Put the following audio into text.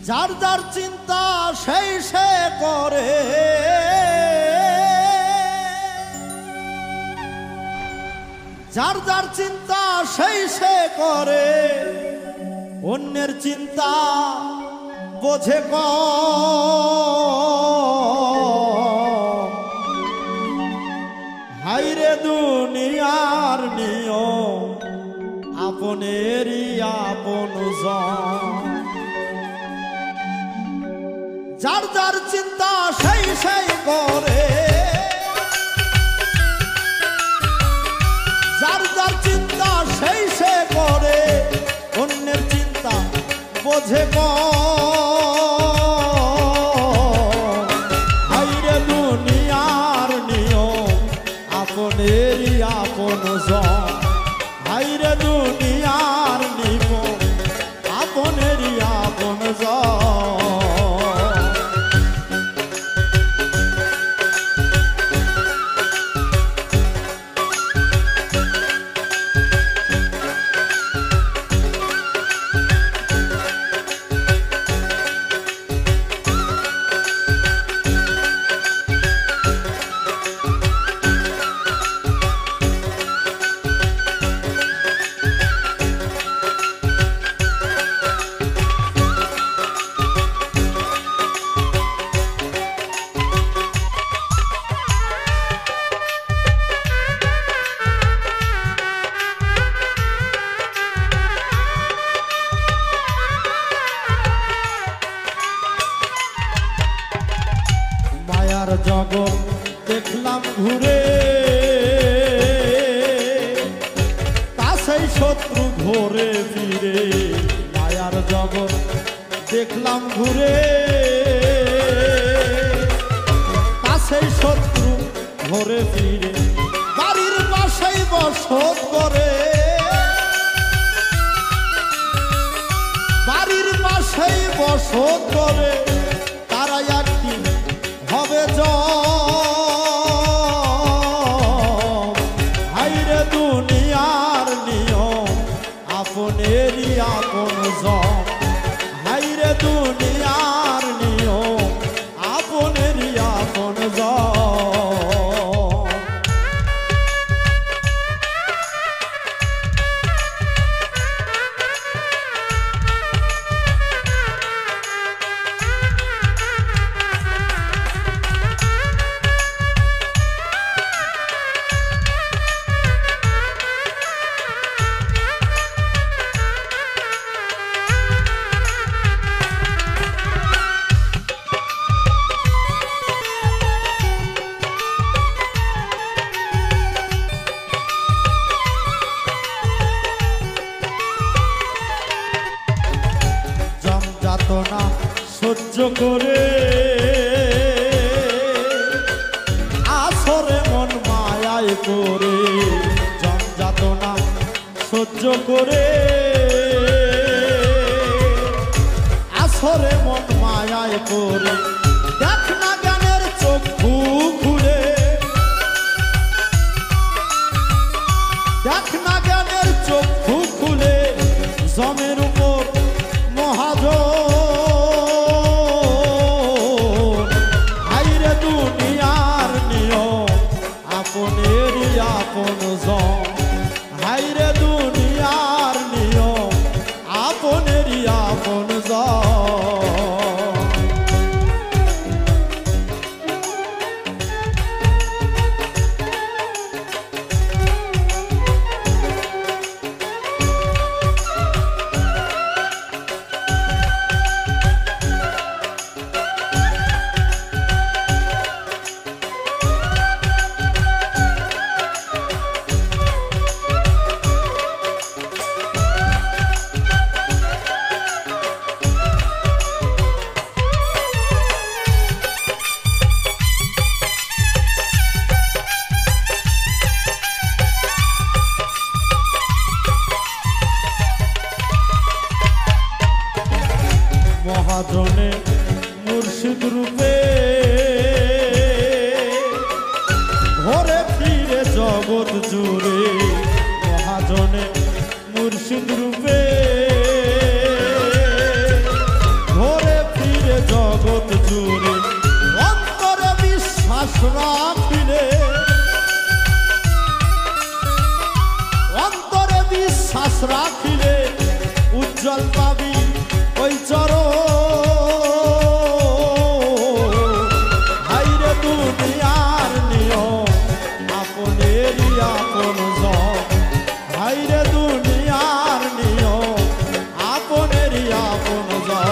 যার যার চিন্তা সেই সে করে, যার যার চিন্তা সেই সে করে, অন্যের চিন্তা বোঝে হাইরে দুনিয়ার নিয়ম আপনেরই আপন জন। যার যার চিন্তা সেই সেই করে, যার যার চিন্তা সেই সে করে, অন্যের চিন্তা বোঝে হাইরে দুনিয়ার নিয়ম আপনেরই আপন জন। হাইরে দুনিয়ার নিয়ম আপনেরই আপন জন। জগৎ দেখলাম ঘুরে, কাছেই শত্রু ঘোরে ফিরে। মায়ার জগৎ দেখলাম ঘুরে, কাছেই শত্রু ঘোরে ফিরে। বাড়ির পাশেই বসত করে, বাড়ির পাশেই বসত করে, তারা একদিন হবে হাইরে দুনিয়ার নিয়ম আপনেরই আপন জন। হাইরে দুনিয়ার নিয়ম আপনেরই আপন জন। যাতনা সহ্য করে আসরে মন মায়ায় করে, যাতনা সহ্য করে আসরে মন মায়ায় করে। দেখ না জ্ঞানের চক্ষু খুলে, দেখ না জ্ঞানের চক্ষু খুলে, জমের উপর মহাজন। হাইরে দুনিয়ার নিয়ম আপনেরই আপন জন। হাইরে দুনিয়ার নিয়ম আপনেরই আপন জন। মহাজনে মুর্শিদ রূপে ঘরে ফিরে জগৎ জুড়ে। মহাজনে মুর্শিদ রূপে ঘরে জুড়ে অন্তরে বিশ্বাস রাখিলে অন্তরে বিশ্বাস রাখিলে উজ্জ্বল পাবি ওই চরণ হাইরে দুনিয়ার নিয়ম আপনেরই আপন জন হাইরে দুনিয়ার নিয়ম আপনেরই আপন জন